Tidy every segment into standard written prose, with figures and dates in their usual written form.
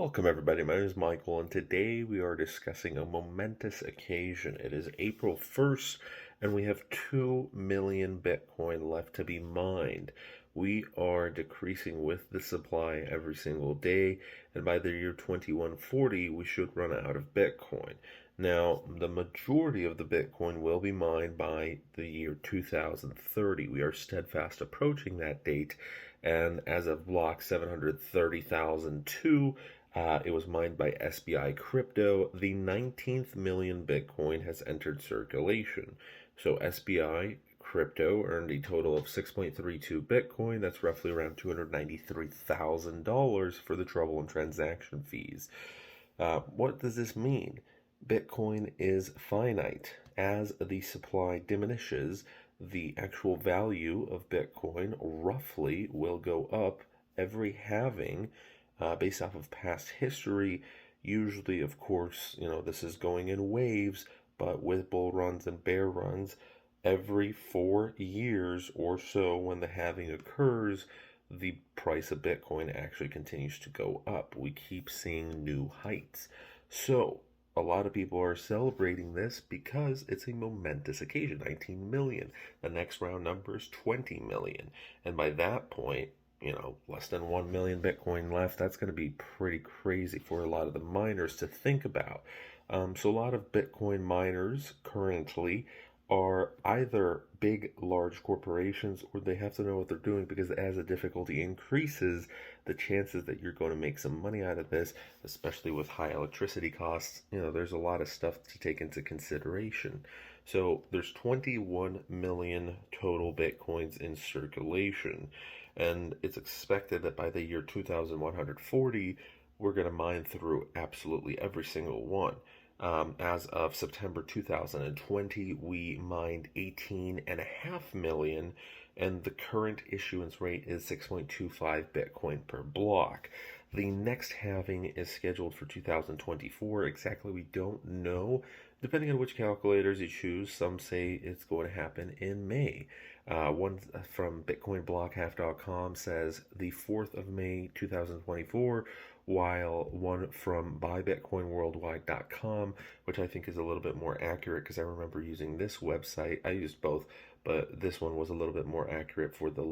Welcome, everybody. My name is Michael, and today we are discussing a momentous occasion. It is April 1st, and we have 2 million Bitcoin left to be mined. We are decreasing with the supply every single day, and by the year 2140, we should run out of Bitcoin. Now, the majority of the Bitcoin will be mined by the year 2030. We are steadfast approaching that date, and as of block 730,002, it was mined by SBI Crypto. The 19th million Bitcoin has entered circulation. So SBI Crypto earned a total of 6.32 Bitcoin. That's roughly around $293,000 for the trouble and transaction fees. What does this mean? Bitcoin is finite. As the supply diminishes, the actual value of Bitcoin roughly will go up every halving based off of past history. Usually, of course, this is going in waves, but with bull runs and bear runs, every 4 years or so when the halving occurs, the price of Bitcoin actually continues to go up. We keep seeing new heights. So, a lot of people are celebrating this because it's a momentous occasion. 19 million. The next round number is 20 million. And by that point, less than 1 million Bitcoin left. That's going to be pretty crazy for a lot of the miners to think about. So a lot of Bitcoin miners currently are either big, large corporations, or they have to know what they're doing, because as the difficulty increases, the chances that you're going to make some money out of this, especially with high electricity costs, there's a lot of stuff to take into consideration. So there's 21 million total Bitcoins in circulation, and it's expected that by the year 2140, we're going to mine through absolutely every single one. As of September 2020, we mined 18.5 million, and the current issuance rate is 6.25 Bitcoin per block. The next halving is scheduled for 2024. Exactly, we don't know. Depending on which calculators you choose, some say it's going to happen in May. One from BitcoinBlockHalf.com says the 4th of May 2024, while one from BuyBitcoinWorldwide.com, which I think is a little bit more accurate because I remember using this website. I used both, but this one was a little bit more accurate for the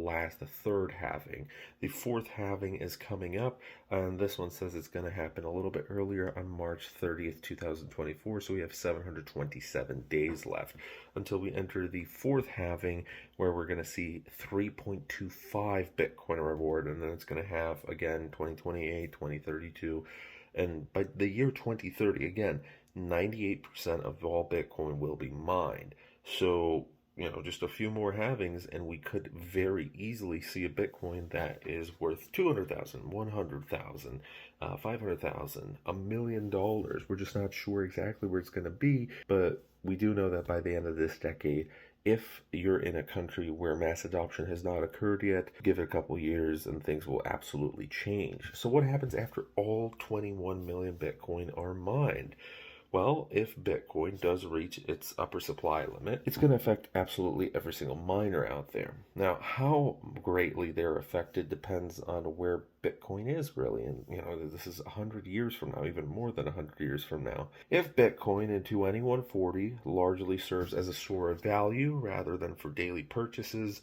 third halving. The fourth halving is coming up, and this one says it's going to happen a little bit earlier on March 30th, 2024, so we have 727 days left until we enter the fourth halving, where we're going to see 3.25 Bitcoin reward, and then it's going to have, again, 2028, 2032, and by the year 2030, again, 98% of all Bitcoin will be mined. So, just a few more halvings, and we could very easily see a Bitcoin that is worth 200,000, 100,000, 500,000, $1 million. We're just not sure exactly where it's going to be, but we do know that by the end of this decade, if you're in a country where mass adoption has not occurred yet, give it a couple years and things will absolutely change. So what happens after all 21 million Bitcoin are mined? Well, if Bitcoin does reach its upper supply limit, it's going to affect absolutely every single miner out there. Now, how greatly they're affected depends on where Bitcoin is, really. And, this is 100 years from now, even more than 100 years from now. If Bitcoin in 2140 largely serves as a store of value rather than for daily purchases,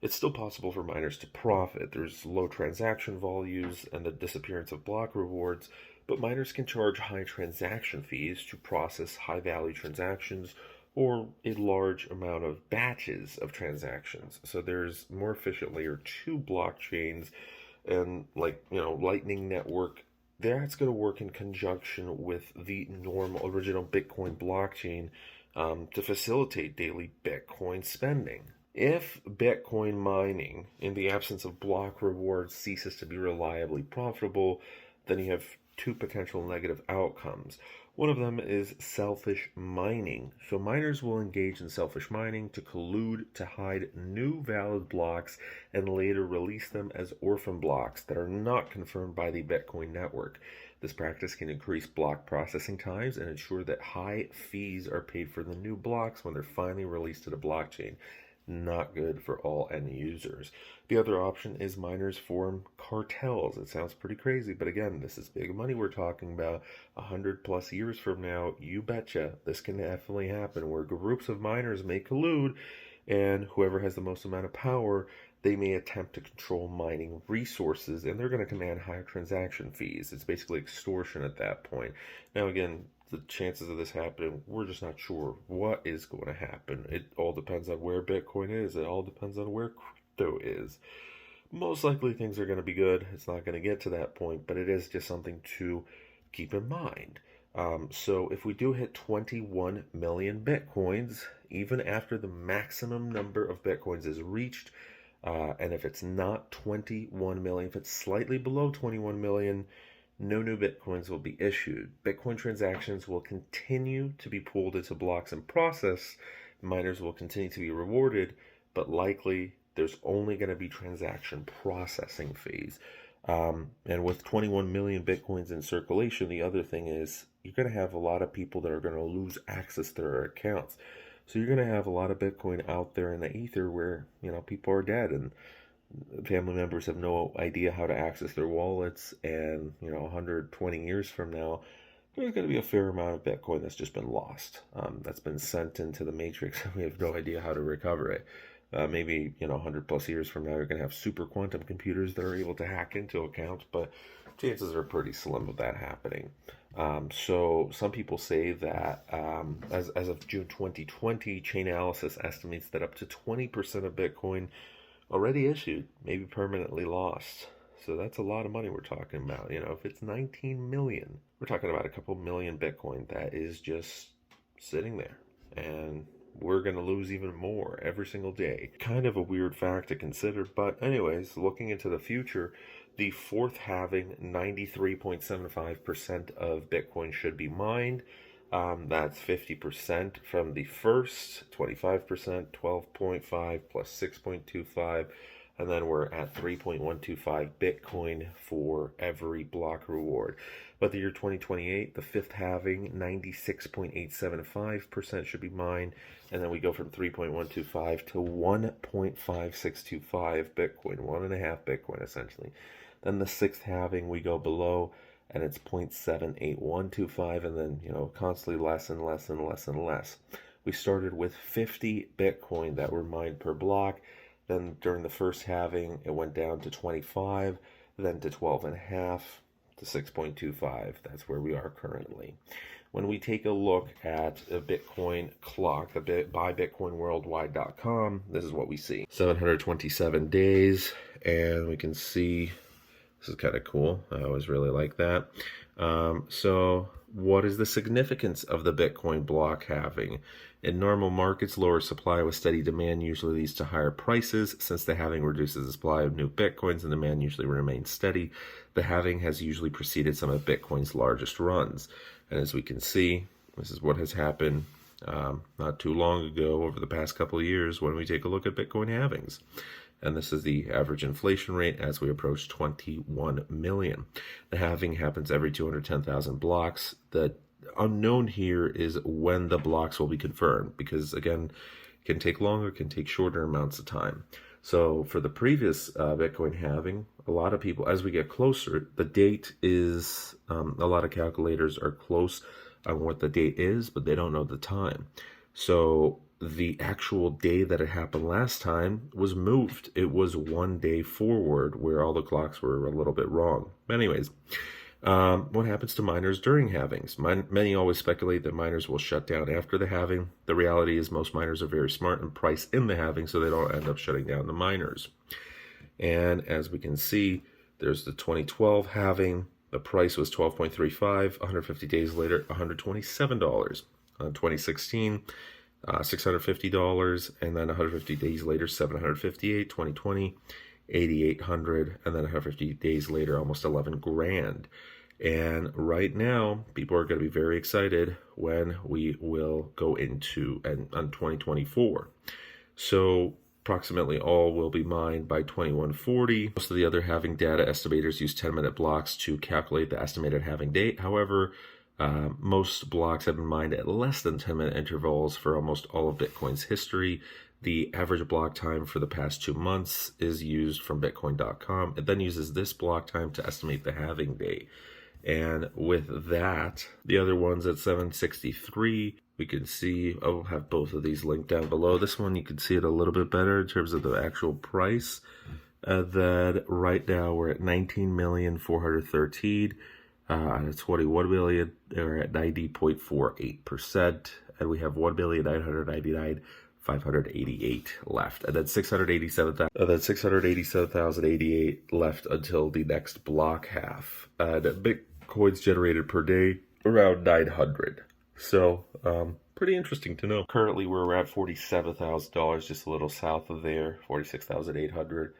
it's still possible for miners to profit. There's low transaction volumes and the disappearance of block rewards, but miners can charge high transaction fees to process high-value transactions or a large amount of batches of transactions. So there's more efficient layer 2 blockchains, and Lightning Network, that's going to work in conjunction with the normal original Bitcoin blockchain to facilitate daily Bitcoin spending. If Bitcoin mining, in the absence of block rewards, ceases to be reliably profitable, then you have two potential negative outcomes. One of them is selfish mining. So miners will engage in selfish mining to collude to hide new valid blocks and later release them as orphan blocks that are not confirmed by the Bitcoin network. This practice can increase block processing times and ensure that high fees are paid for the new blocks when they're finally released to the blockchain. Not good for all end users. The other option is miners form cartels. It sounds pretty crazy, but again, this is big money we're talking about. 100+ years from now, you betcha, this can definitely happen where groups of miners may collude, and whoever has the most amount of power, they may attempt to control mining resources, and they're going to command higher transaction fees. It's basically extortion at that point. Now, again, the chances of this happening, we're just not sure what is going to happen. It all depends on where Bitcoin is. It all depends on where crypto is. Most likely things are going to be good. It's not going to get to that point, but it is just something to keep in mind. So if we do hit 21 million Bitcoins, even after the maximum number of Bitcoins is reached, and if it's not 21 million, if it's slightly below 21 million, no new Bitcoins will be issued. Bitcoin transactions will continue to be pooled into blocks and processed. Miners will continue to be rewarded, but likely there's only going to be transaction processing fees. And with 21 million Bitcoins in circulation, the other thing is you're going to have a lot of people that are going to lose access to their accounts. So you're going to have a lot of Bitcoin out there in the ether where, people are dead and family members have no idea how to access their wallets, and 120 years from now there's going to be a fair amount of Bitcoin that's just been lost, that's been sent into the matrix, and we have no idea how to recover it. Maybe 100+ years from now you're going to have super quantum computers that are able to hack into accounts, but chances are pretty slim of that happening. So some people say that as of June 2020, Chainalysis estimates that up to 20% of Bitcoin already issued, maybe permanently lost. So that's a lot of money we're talking about. If it's 19 million, we're talking about a couple million Bitcoin that is just sitting there. And we're going to lose even more every single day. Kind of a weird fact to consider. But anyways, looking into the future, the fourth halving, 93.75% of Bitcoin should be mined. That's 50% from the first, 25%, 12.5 plus 6.25, and then we're at 3.125 Bitcoin for every block reward. But the year 2028, the fifth halving, 96.875% should be mined, and then we go from 3.125 to 1.5625 Bitcoin, 1.5 Bitcoin essentially. Then the sixth halving, we go below, and it's 0.78125, and then, constantly less and less and less and less. We started with 50 Bitcoin that were mined per block. Then during the first halving, it went down to 25, then to 12.5, to 6.25. That's where we are currently. When we take a look at a Bitcoin clock, buybitcoinworldwide.com, this is what we see. 727 days, and we can see, this is kind of cool. I always really like that. So what is the significance of the Bitcoin block halving? In normal markets, lower supply with steady demand usually leads to higher prices. Since the halving reduces the supply of new Bitcoins and demand usually remains steady, the halving has usually preceded some of Bitcoin's largest runs. And as we can see, this is what has happened not too long ago over the past couple of years when we take a look at Bitcoin halvings. And this is the average inflation rate as we approach 21 million. The halving happens every 210,000 blocks. The unknown here is when the blocks will be confirmed, because again, it can take longer, can take shorter amounts of time. So for the previous Bitcoin halving, a lot of people, as we get closer, the date is, a lot of calculators are close on what the date is, but they don't know the time. So the actual day that it happened last time was moved. It was one day forward where all the clocks were a little bit wrong. But anyways, what happens to miners during halvings? Many always speculate that miners will shut down after the halving. The reality is most miners are very smart and price in the halving, so they don't end up shutting down the miners. And as we can see, there's the 2012 halving. The price was $12.35. 150 days later, $127. 2016, $650, and then 150 days later, $758. 2020, $8,800, and then 150 days later, almost 11 grand. And right now, people are going to be very excited when we will go into on 2024. So approximately all will be mined by 2140. Most of the other halving data estimators use 10-minute blocks to calculate the estimated halving date. However, most blocks have been mined at less than 10-minute intervals for almost all of Bitcoin's history. The average block time for the past 2 months is used from Bitcoin.com. It then uses this block time to estimate the halving date. And with that, the other one's at 763. We can see, I'll have both of these linked down below. This one, you can see it a little bit better in terms of the actual price. That right now we're at 19,413,000. At 21 million, they're at 90.48%. And we have 1,999,588 left. And then 687,088 left until the next block half. And Bitcoins generated per day, around 900. So, pretty interesting to know. Currently, we're at $47,000, just a little south of there, 46,800.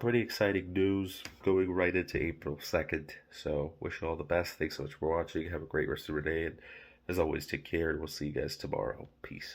Pretty exciting news going right into April 2nd. So, wish you all the best. Thanks so much for watching. Have a great rest of your day. And as always, take care, and we'll see you guys tomorrow. Peace.